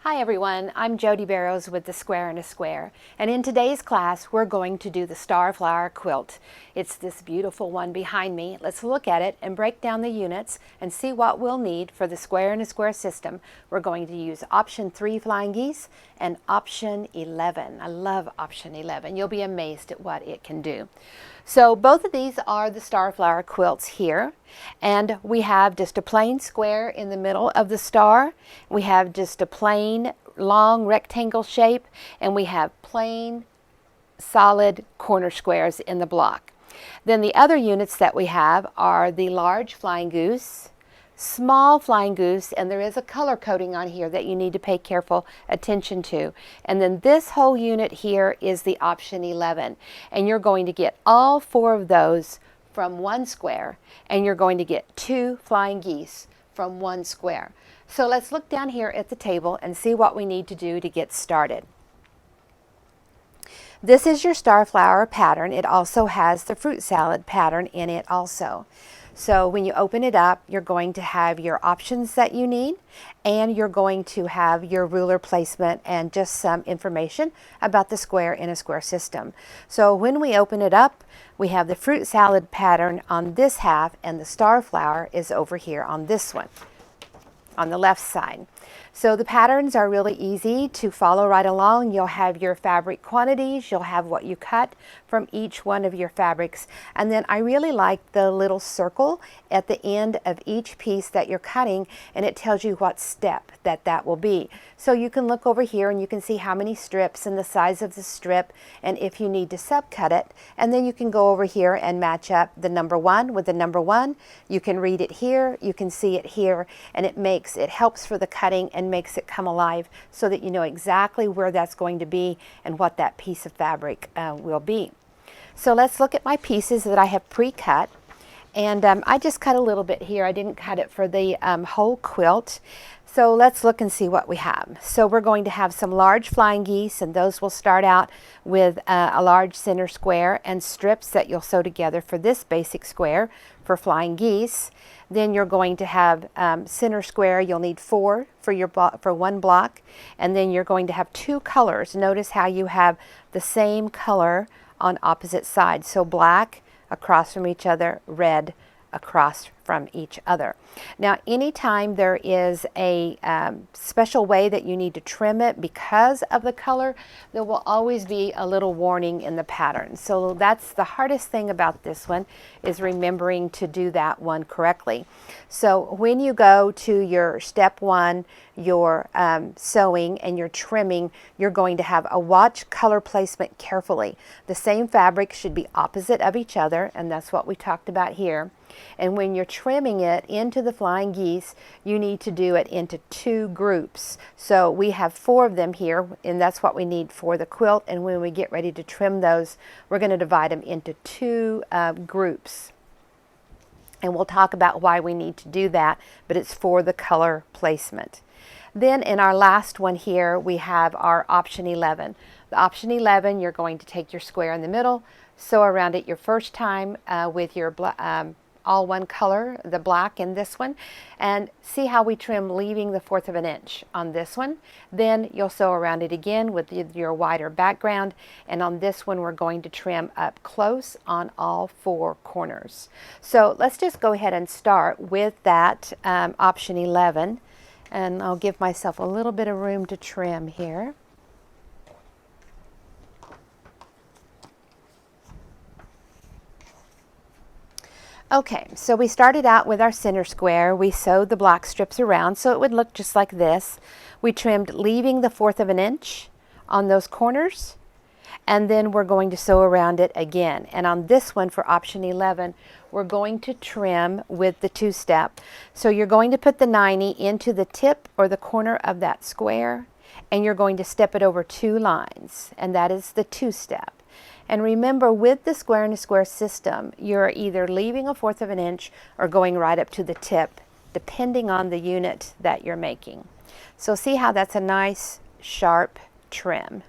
Hi everyone, I'm Jodi Barrows with The Square and a Square, and in today's class we're going to do the Starflower quilt. It's this beautiful one behind me. Let's look at it and break down the units and see what we'll need for the Square and a Square system. We're going to use option 3 flying geese and option 11. I love option 11. You'll be amazed at what it can do. So both of these are the Starflower quilts here, and we have just a plain square in the middle of the star. We have just a plain long rectangle shape, and we have plain solid corner squares in the block. Then the other units that we have are the large flying goose, small flying goose, and there is a color coding on here that you need to pay careful attention to. And then this whole unit here is the option 11, and you're going to get all 4 of those from one square, and you're going to get 2 flying geese from one square. So let's look down here at the table and see what we need to do to get started. This is your Starflower pattern. It also has the fruit salad pattern in it also. So when you open it up, you're going to have your options that you need, and you're going to have your ruler placement and just some information about the Square in a Square system. So when we open it up, we have the fruit salad pattern on this half, and the Starflower is over here on this one, on the left side. So the patterns are really easy to follow right along. You'll have your fabric quantities, you'll have what you cut from each one of your fabrics, and then I really like the little circle at the end of each piece that you're cutting, and it tells you what step that will be. So you can look over here and you can see how many strips and the size of the strip, and if you need to subcut it, and then you can go over here and match up the number 1 with the number 1. You can read it here, you can see it here, and it helps for the cutting and makes it come alive so that you know exactly where that's going to be and what that piece of fabric will be. So let's look at my pieces that I have pre-cut, and I just cut a little bit here. I didn't cut it for the whole quilt. So let's look and see what we have. So we're going to have some large flying geese, and those will start out with a large center square and strips that you'll sew together for this basic square for flying geese. Then you're going to have center square. You'll need 4 for one block, and then you're going to have 2 colors. Notice how you have the same color on opposite sides. So black across from each other, red across from each other. Now anytime there is a special way that you need to trim it because of the color, there will always be a little warning in the pattern. So that's the hardest thing about this one, is remembering to do that one correctly. So when you go to your step 1, your sewing and your trimming, you're going to have a watch color placement carefully. The same fabric should be opposite of each other, and that's what we talked about here. And when you're trimming it into the flying geese, you need to do it into 2 groups. So we have 4 of them here, and that's what we need for the quilt. And when we get ready to trim those, we're going to divide them into 2 groups. And we'll talk about why we need to do that, but it's for the color placement. Then in our last one here, we have our option 11. The option 11, you're going to take your square in the middle, sew around it your first time with your all one color, the black in this one, and see how we trim leaving the 1/4 of an inch on this one. Then you'll sew around it again with your wider background, and on this one we're going to trim up close on all 4 corners. So let's just go ahead and start with that option 11, and I'll give myself a little bit of room to trim here. Okay, so we started out with our center square. We sewed the black strips around so it would look just like this. We trimmed leaving the 1/4 of an inch on those corners, and then we're going to sew around it again. And on this one for option 11, we're going to trim with the 2-step. So you're going to put the 90 into the tip or the corner of that square, and you're going to step it over 2 lines, and that is the 2-step. And remember, with the Square in a Square system, you're either leaving a 1/4 of an inch or going right up to the tip, depending on the unit that you're making. So see how that's a nice sharp trim.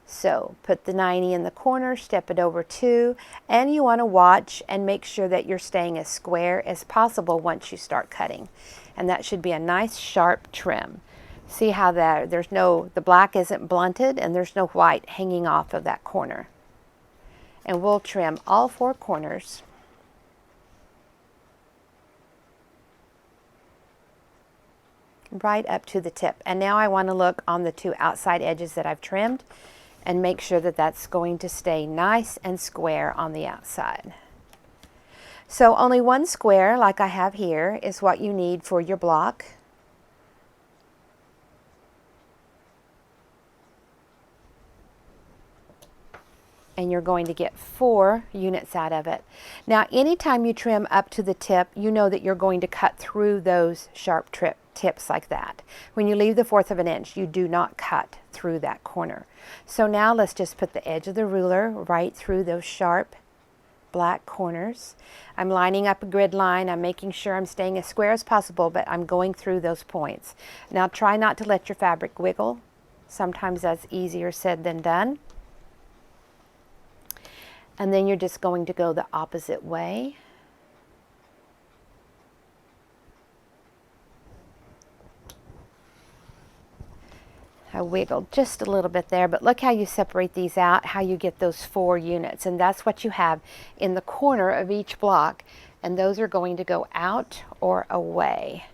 So put the 90 in the corner, step it over 2, and you want to watch and make sure that you're staying as square as possible once you start cutting. And that should be a nice sharp trim. See how the black isn't blunted and there's no white hanging off of that corner. And we'll trim all 4 corners. Right up to the tip. And now I want to look on the 2 outside edges that I've trimmed and make sure that that's going to stay nice and square on the outside. So only 1 square, like I have here, is what you need for your block. And you're going to get 4 units out of it. Now, anytime you trim up to the tip, you know that you're going to cut through those sharp tips like that. When you leave the 1/4 of an inch, you do not cut through that corner. So now let's just put the edge of the ruler right through those sharp black corners. I'm lining up a grid line. I'm making sure I'm staying as square as possible, but I'm going through those points. Now try not to let your fabric wiggle. Sometimes that's easier said than done. And then you're just going to go the opposite way. I wiggled just a little bit there, but look how you separate these out, how you get those 4 units. And that's what you have in the corner of each block. And those are going to go out or away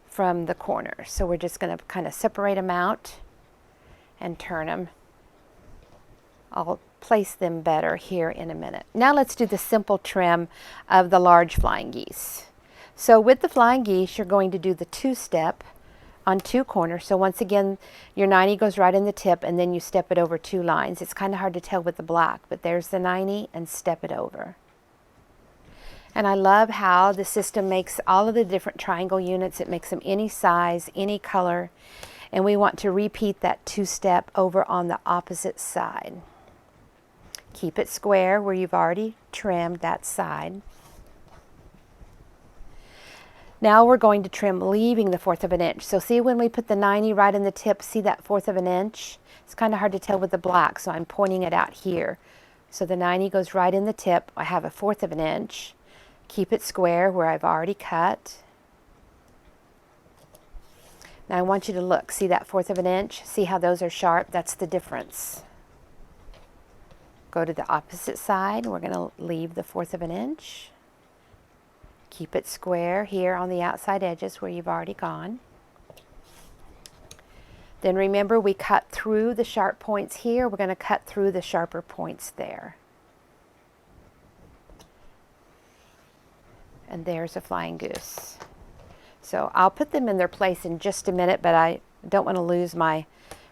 from the corner. So we're just going to kind of separate them out and turn them. I'll place them better here in a minute. Now let's do the simple trim of the large flying geese. So with the flying geese, you're going to do the 2-step on 2 corners. So once again, your 90 goes right in the tip and then you step it over 2 lines. It's kind of hard to tell with the black, but there's the 90 and step it over. And I love how the system makes all of the different triangle units. It makes them any size, any color. And we want to repeat that 2-step over on the opposite side. Keep it square where you've already trimmed that side. Now we're going to trim leaving the 1/4 of an inch. So see when we put the 90 right in the tip, see that 1/4 of an inch? It's kind of hard to tell with the black, so I'm pointing it out here. So the 90 goes right in the tip. I have a 1/4 of an inch. Keep it square where I've already cut. Now I want you to look. See that 1/4 of an inch? See how those are sharp? That's the difference. Go to the opposite side. We're going to leave the 1/4 of an inch. Keep it square here on the outside edges where you've already gone. Then remember we cut through the sharp points here. We're going to cut through the sharper points there. And there's a flying goose. So I'll put them in their place in just a minute, but I don't want to lose my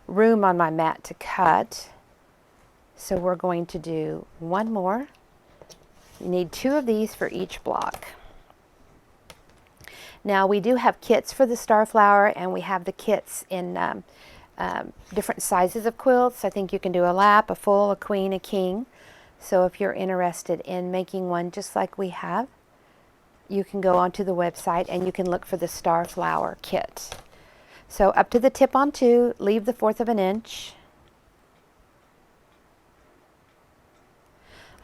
room on my mat to cut. So we're going to do 1 more. You need 2 of these for each block. Now we do have kits for the starflower, and we have the kits in different sizes of quilts. I think you can do a lap, a full, a queen, a king. So if you're interested in making one just like we have, you can go onto the website and you can look for the starflower kit. So up to the tip on 2, leave the 1/4 of an inch.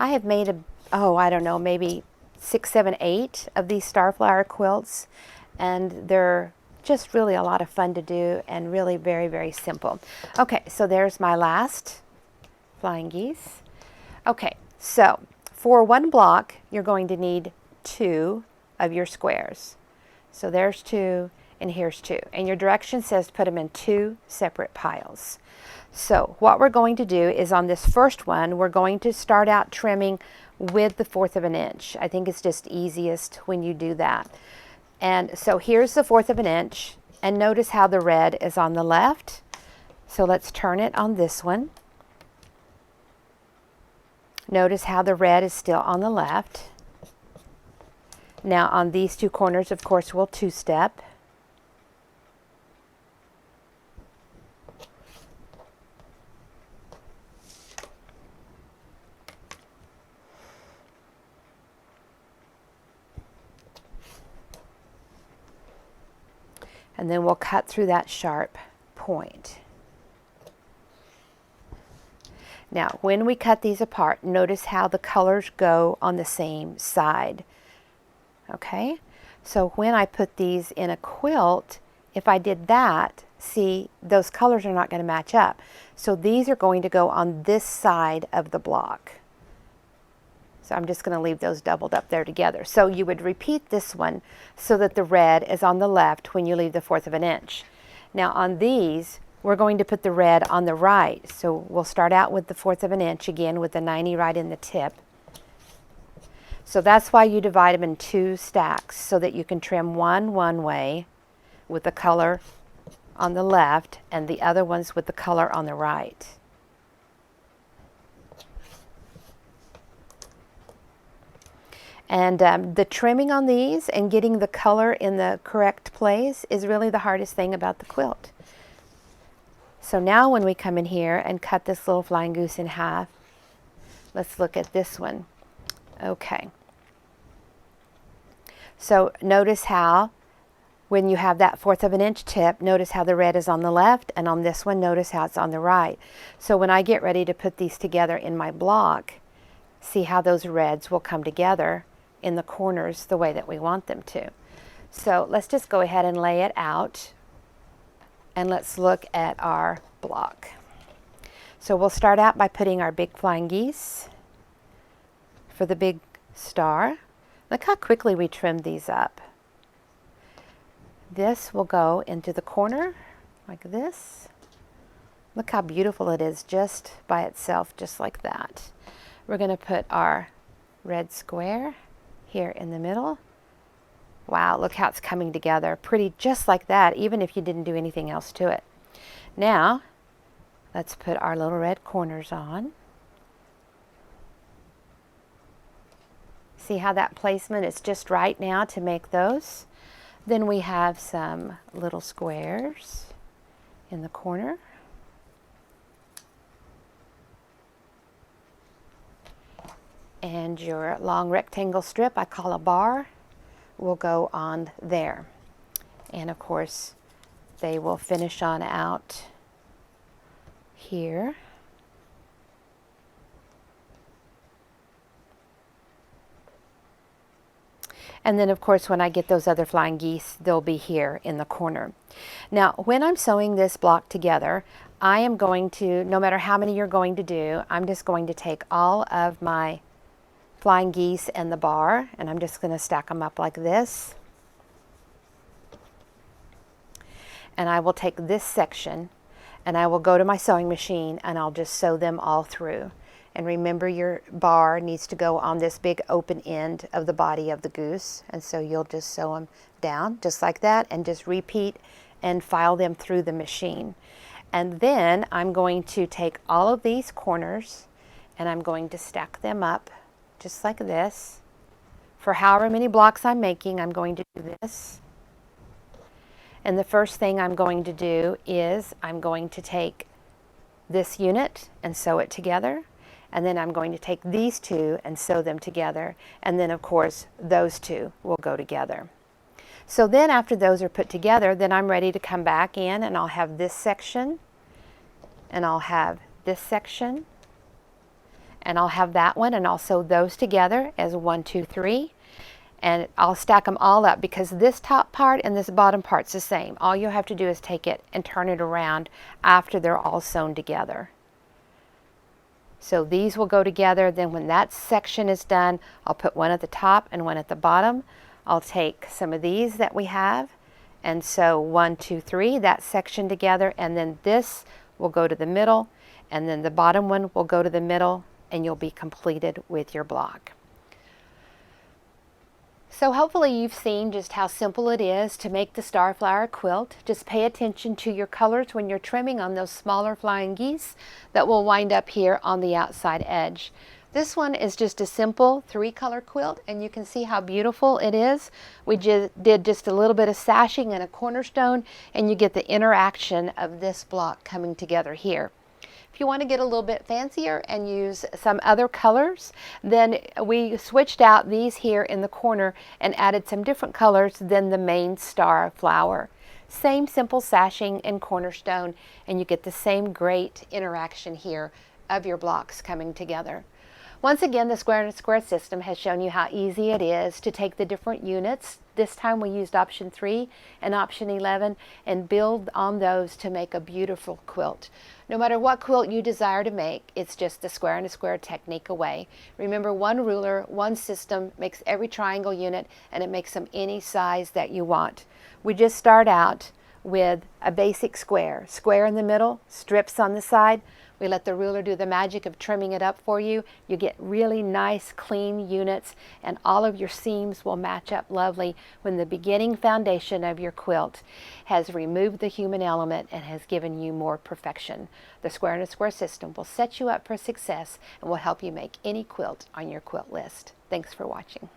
I have made I don't know, maybe 6, 7, 8 of these starflower quilts, and they're just really a lot of fun to do and really very, very simple. Okay, so there's my last flying geese. Okay, so for 1 block, you're going to need 2 of your squares. So there's 2 and here's 2. And your direction says put them in 2 separate piles. So what we're going to do is on this first one, we're going to start out trimming with the 1/4 of an inch. I think it's just easiest when you do that. And so here's the 1/4 of an inch, and notice how the red is on the left. So let's turn it on this one. Notice how the red is still on the left. Now on these 2 corners, of course, we'll 2-step. And then we'll cut through that sharp point. Now, when we cut these apart, notice how the colors go on the same side. Okay? So when I put these in a quilt, if I did that, see, those colors are not going to match up. So these are going to go on this side of the block. So I'm just going to leave those doubled up there together. So you would repeat this one so that the red is on the left when you leave the 1/4 of an inch. Now on these, we're going to put the red on the right. So we'll start out with the 1/4 of an inch again with the 90 right in the tip. So that's why you divide them in 2 stacks, so that you can trim one way with the color on the left and the other ones with the color on the right. And the trimming on these and getting the color in the correct place is really the hardest thing about the quilt. So now when we come in here and cut this little flying goose in half, let's look at this one. Okay. So notice how when you have that 1/4 of an inch tip, notice how the red is on the left, and on this one, notice how it's on the right. So when I get ready to put these together in my block, see how those reds will come together in the corners the way that we want them to. So let's just go ahead and lay it out, and let's look at our block. So we'll start out by putting our big flying geese for the big star. Look how quickly we trimmed these up. This will go into the corner like this. Look how beautiful it is just by itself, just like that. We're going to put our red square here in the middle. Wow, look how it's coming together. Pretty just like that, even if you didn't do anything else to it. Now, let's put our little red corners on. See how that placement is just right now to make those? Then we have some little squares in the corner. And your long rectangle strip, I call a bar, will go on there. And of course, they will finish on out here. And then of course when I get those other flying geese, they'll be here in the corner. Now when I'm sewing this block together, I am going to, no matter how many you're going to do, I'm just going to take all of my flying geese and the bar, and I'm just going to stack them up like this. And I will take this section and I will go to my sewing machine and I'll just sew them all through. And remember, your bar needs to go on this big open end of the body of the goose, and so you'll just sew them down just like that and just repeat and file them through the machine. And then I'm going to take all of these corners and I'm going to stack them up just like this. For however many blocks I'm making, I'm going to do this. And the first thing I'm going to do is I'm going to take this unit and sew it together. And then I'm going to take these two and sew them together. And then of course, those two will go together. So then after those are put together, then I'm ready to come back in and I'll have this section and I'll have this section and I'll have that one, and I'll sew those together as 1, 2, 3. And I'll stack them all up because this top part and this bottom part's the same. All you have to do is take it and turn it around after they're all sewn together. So these will go together. Then when that section is done, I'll put one at the top and one at the bottom. I'll take some of these that we have and sew 1, 2, 3, that section together, and then this will go to the middle, and then the bottom one will go to the middle, and you'll be completed with your block. So hopefully you've seen just how simple it is to make the Starflower quilt. Just pay attention to your colors when you're trimming on those smaller flying geese that will wind up here on the outside edge. This one is just a simple 3-color quilt, and you can see how beautiful it is. We did just a little bit of sashing and a cornerstone, and you get the interaction of this block coming together here. If you want to get a little bit fancier and use some other colors, then we switched out these here in the corner and added some different colors than the main star flower. Same simple sashing and cornerstone, and you get the same great interaction here of your blocks coming together. Once again, the square and square system has shown you how easy it is to take the different units. This time we used option 3 and option 11 and build on those to make a beautiful quilt. No matter what quilt you desire to make, it's just the square and a square technique away. Remember, one ruler, one system makes every triangle unit, and it makes them any size that you want. We just start out with a basic square. Square in the middle, strips on the side. We let the ruler do the magic of trimming it up for you. You get really nice, clean units, and all of your seams will match up lovely when the beginning foundation of your quilt has removed the human element and has given you more perfection. The square and a square system will set you up for success and will help you make any quilt on your quilt list. Thanks for watching.